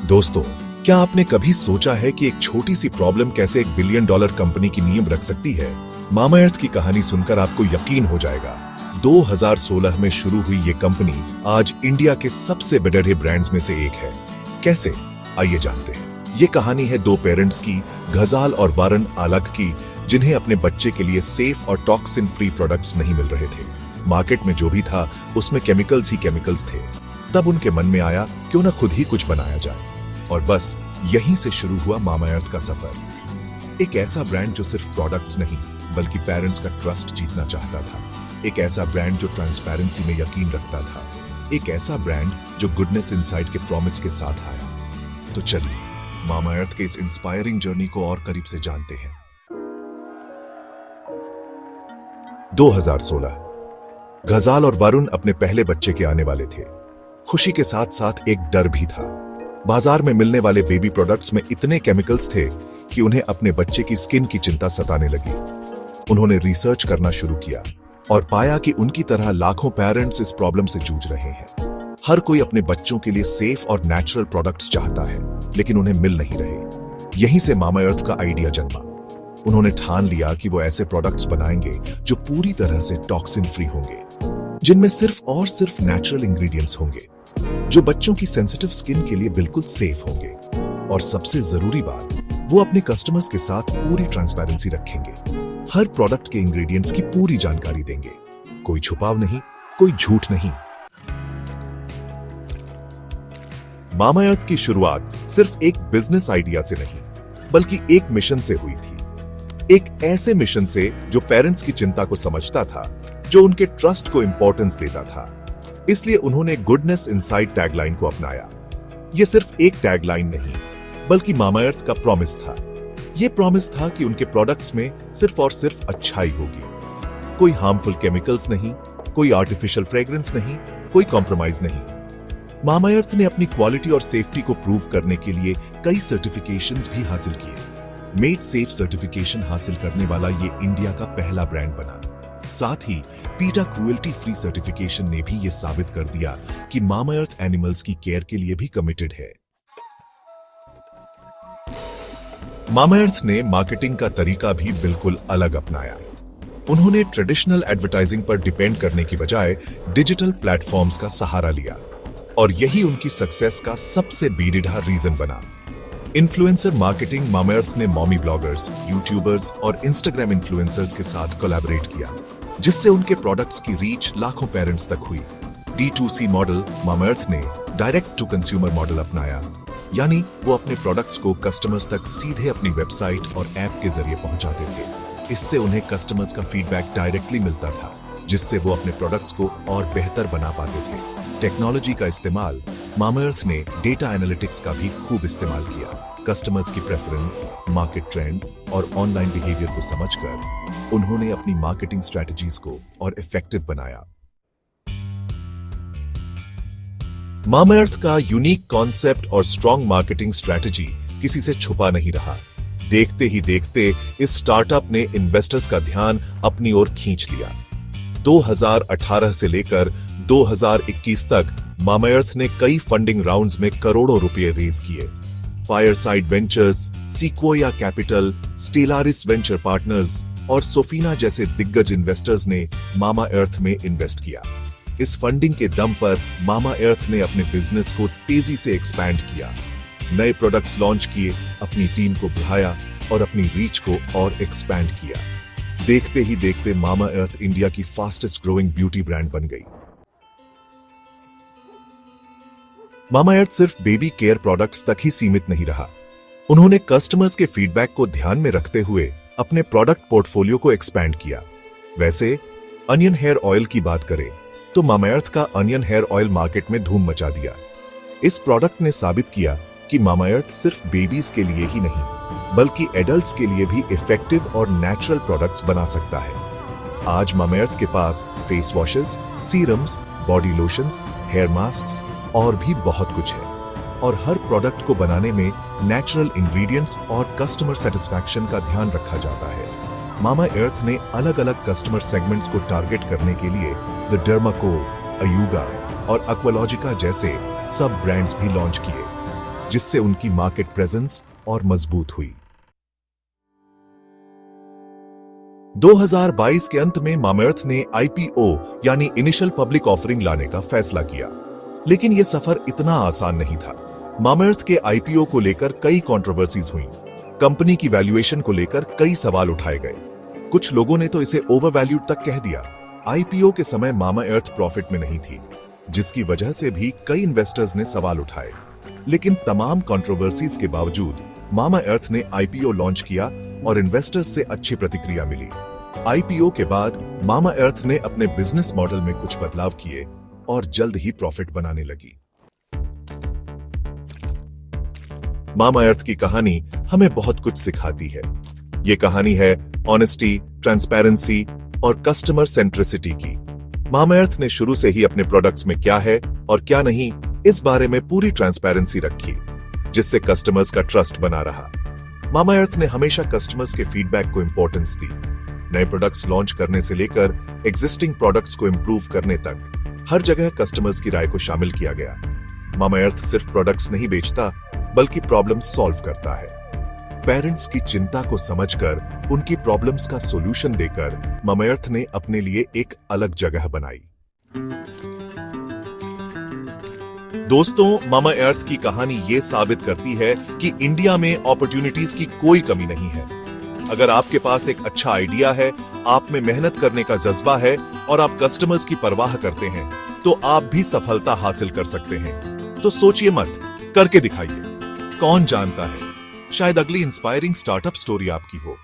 दोस्तों, क्या आपने कभी सोचा है कि एक छोटी सी प्रॉब्लम कैसे $1 बिलियन कंपनी की नींव रख सकती है? मामाअर्थ की कहानी सुनकर आपको यकीन हो जाएगा। 2016 में शुरू हुई ये कंपनी आज इंडिया के सबसे बड़े ब्रांड्स में से एक है। कैसे? आइए जानते हैं। ये कहानी है दो पेरेंट्स की, ग़ज़ाल और वारन आलक की, जिन्हें अपने बच्चे के लिए सेफ और टॉक्सिन फ्री प्रोडक्ट्स नहीं मिल रहे थे। मार्केट में जो भी था उसमें केमिकल्स ही केमिकल्स थे। तब उनके मन में आया क्यों न खुद ही कुछ बनाया जाए, और बस यहीं से शुरू हुआ मामाअर्थ का सफर। एक ऐसा ब्रांड जो सिर्फ प्रोडक्ट्स नहीं बल्कि पेरेंट्स का ट्रस्ट जीतना चाहता था। एक ऐसा ब्रांड जो ट्रांसपेरेंसी में यकीन रखता था। एक ऐसा ब्रांड जो गुडनेस इनसाइड के प्रॉमिस के साथ आया। तो चलिए मामाअर्थ के इस इंस्पायरिंग जर्नी को और करीब से जानते हैं। 2016 ग़ज़ाल और वरुण अपने पहले बच्चे के आने वाले थे। खुशी के साथ साथ एक डर भी था। बाजार में मिलने वाले बेबी प्रोडक्ट्स में इतने केमिकल्स थे कि उन्हें अपने बच्चे की स्किन की चिंता सताने लगी। उन्होंने रिसर्च करना शुरू किया और पाया कि उनकी तरह लाखों पेरेंट्स इस प्रॉब्लम से जूझ रहे हैं। हर कोई अपने बच्चों के लिए सेफ और नेचुरल प्रोडक्ट्स चाहता है, लेकिन उन्हें मिल नहीं रहे। यहीं से मामाअर्थ का आइडिया जन्मा। उन्होंने ठान लिया कि वो ऐसे प्रोडक्ट्स बनाएंगे जो पूरी तरह से टॉक्सिन फ्री होंगे, जिनमें सिर्फ और सिर्फ नेचुरल इंग्रेडिएंट्स होंगे, जो बच्चों की सेंसिटिव स्किन के लिए बिल्कुल सेफ होंगे। और सबसे जरूरी बात, वो अपने कस्टमर्स के साथ पूरी ट्रांसपेरेंसी रखेंगे। हर प्रोडक्ट के इंग्रेडिएंट्स की पूरी जानकारी देंगे। कोई छुपाव नहीं, कोई झूठ नहीं। मामाअर्थ की शुरुआत सिर्फ एक बिजनेस आइडिया से नहीं, बल्कि एक मिशन से हुई थी। एक ऐसे मिशन से जो पेरेंट्स की चिंता को समझता था, जो उनके ट्रस्ट को इंपॉर्टेंस देता था। इसलिए उन्होंने गुडनेस इनसाइड टैगलाइन को अपनाया। यह सिर्फ एक टैगलाइन नहीं, बल्कि मामाअर्थ का प्रॉमिस था। यह प्रॉमिस था कि उनके प्रोडक्ट्स में सिर्फ और सिर्फ अच्छाई होगी। कोई हार्मफुल केमिकल्स नहीं, कोई आर्टिफिशियल फ्रेग्रेंस नहीं, कोई कॉम्प्रोमाइज नहीं। मामाअर्थ ने अपनी क्वालिटी और सेफ्टी को प्रूव करने के लिए कई सर्टिफिकेशंस भी हासिल किए। मेड सेफ सर्टिफिकेशन हासिल करने वाला ये इंडिया का पहला ब्रांड बना। साथ ही पीटा क्रूएल्टी फ्री सर्टिफिकेशन ने भी यह साबित कर दिया कि मामाअर्थ एनिमल्स की केयर के लिए भी कमिटेड है। मामाअर्थ ने मार्केटिंग का तरीका भी बिल्कुल अलग अपनाया। उन्होंने ट्रेडिशनल एडवर्टाइजिंग पर डिपेंड करने की बजाय डिजिटल प्लेटफॉर्म्स का सहारा लिया, और यही उनकी सक्सेस का सबसे बेरिडा रीजन बना। Influencer marketing. मामाअर्थ ने मॉमी ब्लॉगर्स, यूट्यूबर्स और इंस्टाग्राम इन्फ्लुएंसर्स के साथ कोलैबोरेट किया, जिससे उनके प्रोडक्ट्स की रीच लाखों पेरेंट्स तक हुई। D2C model. मामाअर्थ ने डायरेक्ट टू कंज्यूमर मॉडल अपनाया, यानी वो अपने प्रोडक्ट्स को कस्टमर्स तक सीधे अपनी वेबसाइट और ऐप के जरिए पहुंचाते थे। इससे उन्हें कस्टमर्स का फीडबैक डायरेक्टली मिलता था, जिससे वो अपने प्रोडक्ट्स को और बेहतर बना पाते थे। टेक्नोलॉजी का इस्तेमाल। मामाअर्थ ने डेटा एनालिटिक्स का भी खूब इस्तेमाल किया। कस्टमर्स की प्रेफरेंस, मार्केट ट्रेंड्स और ऑनलाइन बिहेवियर को समझकर उन्होंने अपनी मार्केटिंग स्ट्रेटजीज को और इफेक्टिव बनाया। मामाअर्थ का यूनिक कॉन्सेप्ट और स्ट्रॉन्ग मार्केटिंग स्ट्रेटजी किसी से छुपा नहीं रहा। देखते ही देखते इस स्टार्टअप ने इन्वेस्टर्स का ध्यान अपनी ओर खींच लिया। 2018 से लेकर 2021 तक मामाअर्थ ने कई फंडिंग राउंड्स में करोड़ों रुपए रेज किए। Fireside ventures, Sequoia capital, Stellaris venture partners और सोफिना जैसे दिग्गज इन्वेस्टर्स ने मामाअर्थ में इन्वेस्ट किया। इस फंडिंग के दम पर मामाअर्थ ने अपने बिजनेस को तेजी से एक्सपैंड किया, नए प्रोडक्ट्स लॉन्च किए, अपनी टीम को बढ़ाया और अपनी रीच को और एक्सपैंड किया। देखते ही देखते मामाअर्थ इंडिया की फास्टेस्ट ग्रोइंग ब्यूटी ब्रांड बन गई। मामाअर्थ सिर्फ बेबी केयर प्रोडक्ट्स तक ही सीमित नहीं रहा। उन्होंने कस्टमर्स के फीडबैक को ध्यान में रखते हुए अपने प्रोडक्ट पोर्टफोलियो को एक्सपैंड किया। वैसे अनियन हेयर ऑयल की बात करें तो मामाअर्थ का अनियन हेयर ऑयल मार्केट में धूम मचा दिया। इस प्रोडक्ट ने साबित किया कि मामाअर्थ सिर्फ बेबीज के लिए ही नहीं, बल्कि एडल्ट्स के लिए भी इफेक्टिव और नेचुरल प्रोडक्ट्स बना सकता है। आज मामाअर्थ के पास face washes, serums, body lotions, hair masks और भी बहुत कुछ है, और हर प्रोडक्ट को बनाने में नेचुरल इंग्रेडिएंट्स और कस्टमर सेटिस्फैक्शन का ध्यान रखा जाता है। मामाअर्थ ने अलग अलग कस्टमर सेगमेंट्स को टारगेट करने के लिए द डर्माकोल, अयूगा और एक्वालॉजिका जैसे सब ब्रांड्स भी लॉन्च किए। जिससे उनकी मार्केट प्रेजेंस और मजबूत हुई। 2022 के अंत में मामाअर्थ ने IPO यानी इनिशियल पब्लिक ऑफरिंग लाने का फैसला किया, लेकिन यह सफर इतना आसान नहीं था। मामाअर्थ के IPO को लेकर कई कंट्रोवर्सीज हुई। कंपनी की वैल्यूएशन को लेकर कई सवाल उठाए गए। कुछ लोगों ने तो इसे ओवरवैल्यूड तक कह दिया। IPO के समय मामाअर्थ प्रॉफिट में नहीं थी, जिसकी वजह से भी कई इन्वेस्टर्स ने सवाल उठाए। लेकिन तमाम कंट्रोवर्सीज के बावजूद मामाअर्थ ने IPO लॉन्च किया और इन्वेस्टर्स से अच्छी प्रतिक्रिया मिली। IPO के बाद मामाअर्थ ने अपने बिजनेस मॉडल में कुछ बदलाव किए और जल्द ही प्रॉफिट बनाने लगी। मामाअर्थ की कहानी हमें बहुत कुछ सिखाती है। ये कहानी है ऑनेस्टी, ट्रांसपेरेंसी और कस्टमर सेंट्रिसिटी की। मामाअर्थ ने शुरू से ही अपने प्रोडक्ट्स में क्या है और क्या नहीं, इस बारे में पूरी ट्रांसपेरेंसी रखी, जिससे कस्टमर्स का ट्रस्ट बना रहा। मामाअर्थ ने हमेशा कस्टमर्स के फीडबैक को इंपॉर्टेंस दी। नए प्रोडक्ट्स लॉन्च करने से लेकर एग्जिस्टिंग प्रोडक्ट्स को इंप्रूव करने तक हर जगह कस्टमर्स की राय को शामिल किया गया। मामाअर्थ सिर्फ प्रोडक्ट्स नहीं बेचता, बल्कि प्रॉब्लम्स सॉल्व करता है। पेरेंट्स की चिंता को समझकर उनकी प्रॉब्लम्स का सॉल्यूशन देकर मामाअर्थ ने अपने लिए एक अलग जगह बनाई। दोस्तों, मामाअर्थ की कहानी ये साबित करती है कि इंडिया में अपॉर्चुनिटीज की कोई कमी नहीं है। अगर आपके पास एक अच्छा आइडिया है, आप में मेहनत करने का जज्बा है और आप कस्टमर्स की परवाह करते हैं, तो आप भी सफलता हासिल कर सकते हैं। तो सोचिए मत, करके दिखाइए। कौन जानता है, शायद अगली इंस्पायरिंग स्टार्टअप स्टोरी आपकी हो।